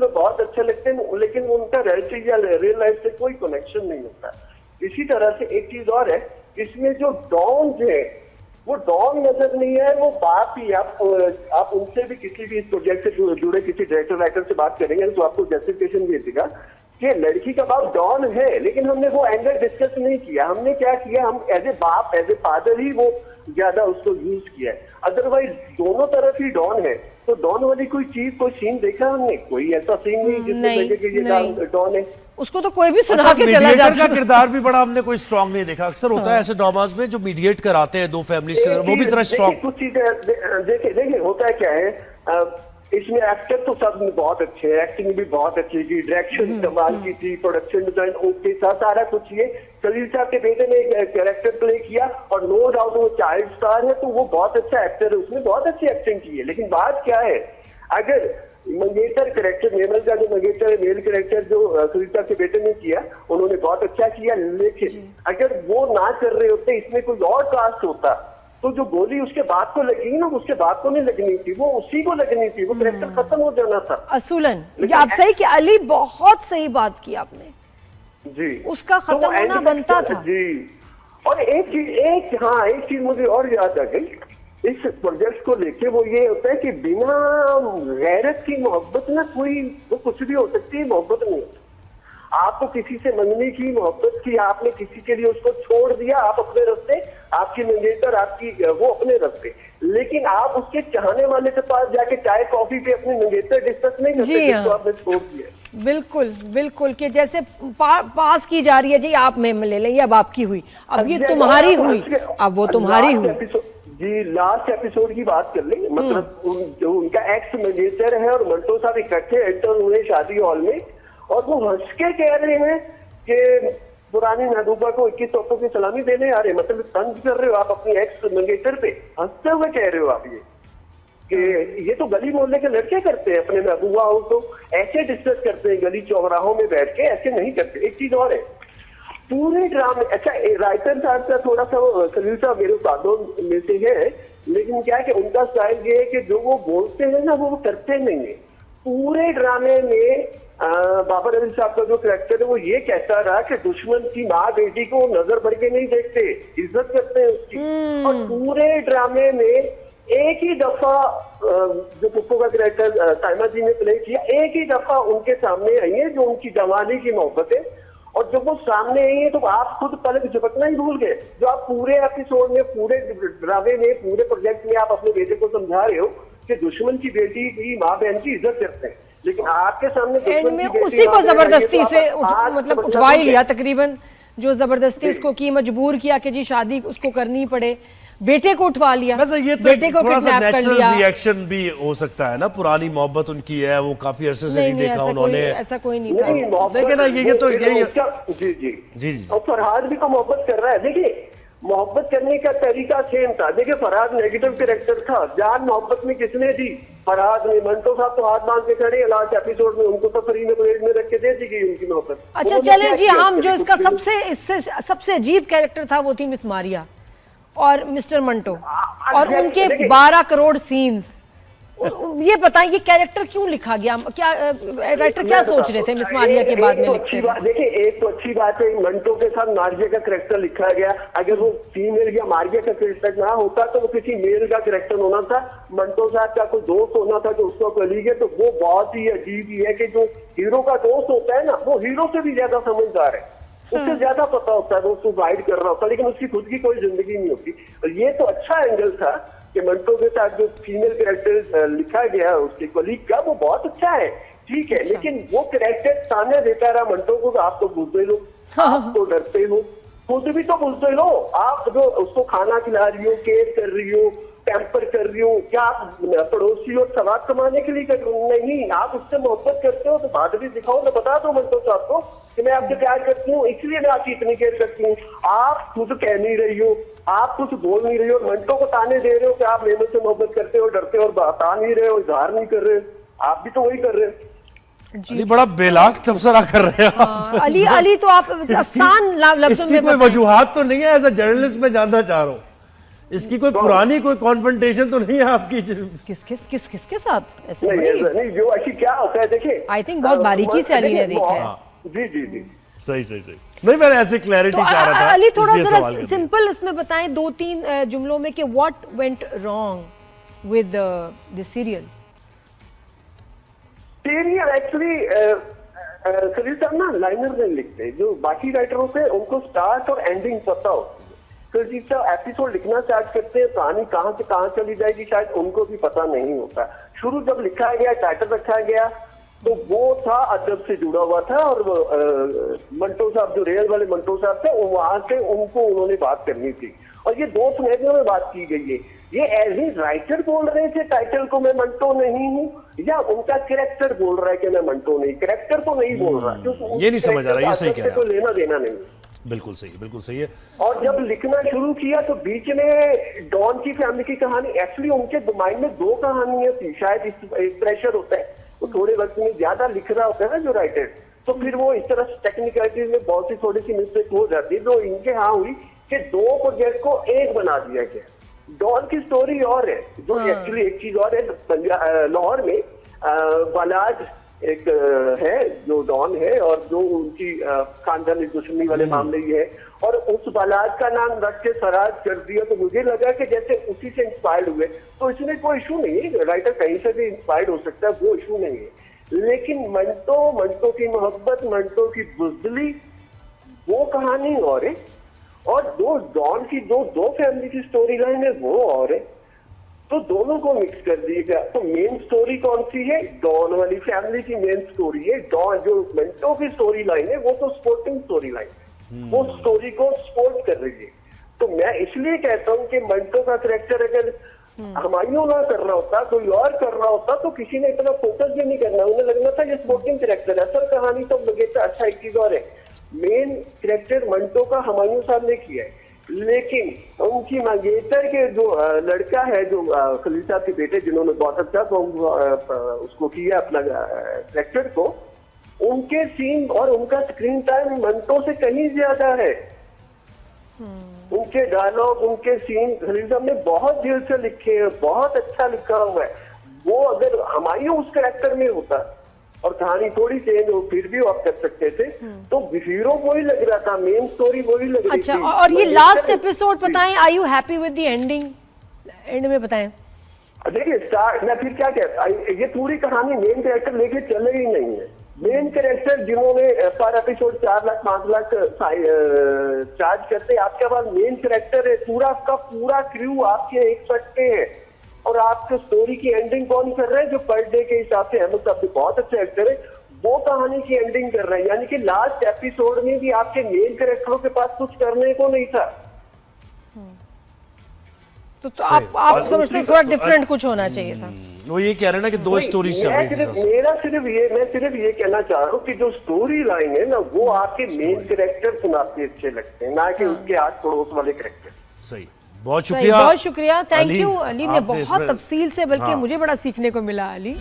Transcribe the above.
में बहुत अच्छे लगते हैं, लेकिन उनका रियलिटी या रियल लाइफ से कोई कनेक्शन नहीं होता। इसी तरह से एक चीज और है, इसमें जो डॉन है वो डॉन नजर नहीं है, वो बाप ही। आप उनसे भी किसी भी इस प्रोजेक्ट से जुड़े किसी डायरेक्टर राइटर से बात करेंगे तो आपको जस्टिफिकेशन भी देगा कि लड़की का बाप डॉन है, लेकिन हमने वो एंगल डिस्कस नहीं किया। हमने क्या किया, हम एज ए बाप एज ए फादर ही वो ज्यादा उसको यूज किया है। अदरवाइज दोनों तरफ ही डॉन है, तो डॉन वाली कोई चीज कोई सीन देखा हमने? कोई ऐसा सीन नहीं जिसमें लगे कि ये डॉन है। उसको तो कोई भी सुना के चला जाता है। का किरदार भी बड़ा हमने कोई स्ट्रांग नहीं देखा। अक्सर होता है ऐसे ड्रामास में जो मीडिएट कराते हैं दो फैमिलीज के अंदर, वो भी जरा स्ट्रांग। कुछ चीजें देखिए होता है क्या है, इसमें एक्टर तो सब बहुत अच्छे हैं, एक्टिंग भी बहुत अच्छी की, डायरेक्शन कमाल की थी, प्रोडक्शन डिजाइन ओके था, सारा कुछ। ये सलील साहब के बेटे ने एक कैरेक्टर प्ले किया और नो डाउट वो चाइल्ड स्टार है, तो वो बहुत अच्छा एक्टर है, उसने बहुत अच्छी एक्टिंग की है। लेकिन बात क्या है, अगर मंगेतर कैरेक्टर, नेमल का जो मंगेतर मेल कैरेक्टर जो सलील साहब के बेटे ने किया, उन्होंने बहुत अच्छा किया, लेकिन अगर वो ना कर रहे होते, इसमें कोई और कास्ट होता, तो जो गोली उसके बाप को लगी ना, उसके बाप को नहीं लगनी थी, वो उसी को लगनी थी, वो कैरेक्टर खत्म हो जाना था। असूलन ये आप सही कि अली बहुत सही बात की आपने जी, उसका खत्म होना बनता था जी। और एक चीज मुझे और याद आ गई इस प्रोजेक्ट को लेके, वो ये होता है कि बिना गैरत की मोहब्बत ना कोई, वो कुछ भी हो सकती है, मोहब्बत नहीं होती। आपको किसी से मंगनी की, मोहब्बत की, आपने किसी के लिए उसको छोड़ दिया, आप अपने रास्ते, आपकी मंगेतर आपकी वो अपने रास्ते, लेकिन आप उसके चाहने वाले के पास जाके चाय कॉफी पे अपनी मंगेतर डिस्कस नहीं करते जिसको आपने छोड़ दिया। बिल्कुल बिल्कुल, कि जैसे पास की जा रही है जी, आप में ले लें, अब आपकी हुई, अब ये तुम्हारी हुई, अब वो तुम्हारी हुई जी। लास्ट एपिसोड की बात कर लें, मतलब जो उनका एक्स मैनेजर है और मंटो साहब इकट्ठे एंटर हुए शादी हॉल में, और वो हंस के कह रहे हैं कि पुरानी महबूबा को 21 तोपों की सलामी देने आ रहे, मतलब तंज कर रहे हो आप अपनी एक्स मंगेतर पे, हंसते हुए कह रहे हो आप ये कि ये तो गली मोहल्ले के लड़के करते हैं, अपने महबूबा हो तो ऐसे डिस्कस करते हैं गली चौराहों में बैठ के, ऐसे नहीं करते। एक चीज और है, पूरे ड्रामे, अच्छा राइटर साहब का थोड़ा सा, सलील साहब मेरे उस्तादों में से है, लेकिन क्या है कि उनका स्टाइल ये है कि जो वो बोलते हैं ना वो करते नहीं है। पूरे ड्रामे में बाबर अली साहब का जो कैरेक्टर है वो ये कहता रहा कि दुश्मन की माँ बेटी को नजर बढ़ के नहीं देखते, इज्जत करते हैं उसकी। और पूरे ड्रामे में एक ही दफा जो पुप्पो का कैरेक्टर साइमा जी ने प्ले किया, एक ही दफा उनके सामने आई है जो उनकी जवानी की मोहब्बत है, और जब वो सामने आई है तो आप खुद पलक झपकना ही भूल गए। जो आप पूरे एपिसोड में, पूरे ड्रामे में, पूरे प्रोजेक्ट में आप अपने बेटे को समझा रहे हो कि दुश्मन की बेटी की माँ बहन की इज्जत करते हैं, लेकिन आपके सामने दुश्मन की बेटी उसी को जबरदस्ती से मतलब उठवा ही लिया तकरीबन, जो जबरदस्ती उसको की मजबूर किया कि जी शादी उसको करनी पड़े, बेटे को उठवा लिया। वैसे ये तो बेटे को थोड़ा सा किडनैप कर नेचुरल लिया। रिएक्शन भी हो सकता है ना, पुरानी मोहब्बत उनकी है, वो काफी अरसे से नहीं देखा उन्होंने, ऐसा कोई नहीं था। देखिए ना ये तो यही जी जी जी। और फरहाद भी तो मोहब्बत कर रहा है। देखिए मोहब्बत करने का तरीका सेम था। देखिए फरहाद नेगेटिव कैरेक्टर था, जान मोहब्बत में किसने दी? फरहाद ने। मंटो साहब तो हाथ बांध के खड़े लास्ट एपिसोड में, उनको तो फ्री में प्लेट में रख के दे दी गई उनकी मोहब्बत। अच्छा चले जी, हम जो इसका सबसे अजीब कैरेक्टर था वो थी मिस मारिया और मिस्टर मंटो, और उनके 12 करोड़ सीन्स। ये बताएं ये कैरेक्टर क्यों लिखा गया, क्या राइटर क्या सोच रहे थे मिस मारिया के बाद में लिखते हैं? देखिए एक तो अच्छी बात है मंटो के साथ मारिया का कैरेक्टर लिखा गया। अगर वो फीमेल या मारिया का कैरेक्टर ना होता तो वो किसी मेल का कैरेक्टर होना था। मंटो साहब का कोई दोस्त होना था जो उसका कलीग है, तो वो बहुत ही अजीब ही है कि जो हीरो का दोस्त होता है ना, वो हीरो से भी ज्यादा समझदार है, उससे ज्यादा पता होता है, वो उसको गाइड कर रहा होता है, लेकिन उसकी खुद की कोई जिंदगी नहीं होती। और ये तो अच्छा एंगल था कि मंटो के साथ जो फीमेल कैरेक्टर लिखा गया उसके कलीग का, वो बहुत अच्छा है, ठीक है। लेकिन वो कैरेक्टर सामने देता रहा मंटो को, आप तो बुझते लो, आप तो डरते हो, खुद भी तो बुझते लो। आप जो उसको खाना खिला रही हो, केयर कर रही हो, पैम्पर कर रही हो, क्या आप पड़ोसी और सवाब कमाने के लिए कर रही हो? नहीं, आप उससे मोहब्बत करते हो तो बात भी दिखाओ ना, बता दो मंटो साहब को कि मैं आपसे प्यार करती हूँ, इसलिए मैं आपकी इतनी केयर करती हूँ। आप खुद कह नहीं रही हो, आप कुछ बोल नहीं रही हो, मंटो को ताने दे रहे हो कि आप मेरे से मोहब्बत करते हो, डरते हो, और बता नहीं रहे हो, इजहार नहीं कर रहे हो। आप भी तो वही कर रहे हो। अली बड़ा बेलाग तबसरा कर रहे हैं अली तो आप आसान लफ्जों में कोई वजूहात तो नहीं है, एज अ जर्नलिस्ट में जानना चाह रहा हूँ। इसकी कोई पुरानी कोई कॉन्फ्रंटेशन तो नहीं है आपकी? किसके साथ ऐसे? नहीं ऐसा नहीं, जो ऐसी क्या होता है देखिए, आई थिंक बहुत बारीकी से अली ने देखा है। जी जी जी सही सही सही। नहीं, मैंने ऐसे क्लैरिटी तो चाह रहा था, अली थोड़ा इसलिए जरा सवाल कर दिया। सिंपल इसमें बताएं 2-3 जुमलों में कि what went wrong with this serial. Serial actually Khalil साहब ना लाइनर नहीं लिखते, जो बाकी राइटरों से उनको स्टार्ट और एंडिंग पता होती है। खलील साहब एपिसोड लिखना स्टार्ट करते हैं, कहानी कहाँ से कहाँ चली जाएगी शायद उनको भी पता नहीं होता। शुरू जब लिखा गया, टाइटल रखा गया, तो वो था अदब से जुड़ा हुआ था, और मंटो साहब जो रियल वाले मंटो साहब थे, वहां से उनको उन्होंने बात करनी थी, और ये 2 सिनेरियो में बात की गई है। ये एज ए राइटर बोल रहे थे टाइटल को मैं मंटो नहीं हूँ, या उनका कैरेक्टर बोल रहा है कि मैं मंटो नहीं, कैरेक्टर तो नहीं बोल रहा, ये नहीं समझ आ रहा, ये सही कह रहा है। तो लेना देना नहीं। बिल्कुल सही है। और जब लिखना शुरू किया तो बीच में डॉन की फैमिली की कहानी, एक्चुअली उनके माइंड में 2 कहानियां थी, शायद इस प्रेशर होता है, वो थोड़े वक्त में ज्यादा लिख रहा होता है ना जो राइटर, तो फिर वो इस तरह टेक्निकलिटीज में बहुत सी थोड़ी सी मिस्टेक हो जाती है, जो इनके यहाँ हुई कि 2 प्रोजेक्ट को एक बना दिया गया। डॉन की स्टोरी और है, जो एक्चुअली एक चीज और है, लाहौर में बालाज एक है जो डॉन है, और जो उनकी खानदानी दुश्मनी वाले मामले ही है, और उस बालाज का नाम रख के फराज कर दिया, तो मुझे लगा कि जैसे उसी से इंस्पायर्ड हुए, तो इसमें कोई इशू नहीं है, राइटर कहीं से भी इंस्पायर्ड हो सकता है, वो इशू नहीं है। लेकिन मंटो की मोहब्बत, मंटो की बुज़दिली, वो कहानी और है, और डॉन की दो फैमिली की स्टोरी लाइन है वो और है, तो दोनों को मिक्स कर दिया गया। तो मेन स्टोरी कौन सी है? डॉन वाली फैमिली की मेन स्टोरी है। डॉन जो मंटो की स्टोरी लाइन है वो तो स्पोर्टिंग स्टोरी लाइन है, वो स्टोरी को सपोर्ट कर रही है। तो मैं इसलिए कहता हूँ कि मंटो का कैरेक्टर अगर हुमायूं ना कर रहा होता, कोई और कर रहा होता, तो किसी ने इतना फोकस भी नहीं करना, उन्हें लगना था ये स्पोर्टिंग कैरेक्टर है, असल कहानी तो मंगेतर। अच्छा एक चीज और है, मेन कैरेक्टर मंटो का हुमायूं साहब ने किया है, लेकिन उनकी मंगेतर के जो लड़का है, जो खलील साहब के बेटे, जिन्होंने बहुत अच्छा उसको किया अपना कैरेक्टर को, उनके सीन और उनका स्क्रीन टाइम मंटो से कहीं ज्यादा है। उनके डायलॉग, उनके सीन खलील साहब ने बहुत दिल से लिखे हैं, बहुत अच्छा लिखा हुआ है। वो अगर हुमायूं उस कैरेक्टर में होता और कहानी थोड़ी चेंज हो, फिर भी आप कर सकते थे, तो हीरो वही लग रहा था, मेन स्टोरी वही लग रही थी। अच्छा, और ये लास्ट एपिसोड बताएं, are you happy with the ending? End में बताएं। देखिए स्टार्ट, मैं फिर क्या कहता, ये पूरी कहानी मेन कैरेक्टर लेके चले ही नहीं है। मेन कैरेक्टर जिन्होंने पर एपिसोड 4 लाख 5 लाख चार्ज करते, आपके पास मेन कैरेक्टर है, पूरा का पूरा क्रू आपके एक शर्ट पे है, और आपके स्टोरी की एंडिंग कौन कर रहा है? जो पर डे के हिसाब से अहमद साहब बहुत अच्छे एक्टर है, वो कहानी की एंडिंग कर रहा है। यानी कि लास्ट एपिसोड में भी आपके मेन कैरेक्टरों के पास कुछ करने को नहीं था। तो आप समझते हैं थोड़ा डिफरेंट कुछ होना चाहिए था। वो ये कह रहे हैं ना कि 2 स्टोरीज चल रही थी। मैं सिर्फ ये कहना चाह रहा हूँ कि जो स्टोरी लाइन है ना, वो आपके मेन कैरेक्टर सुनाते अच्छे लगते हैं, ना कि उसके आस पड़ोस वाले कैरेक्टर। सही, बहुत शुक्रिया। थैंक यू अली ने बहुत तफसील से, बल्कि मुझे बड़ा सीखने को मिला अली।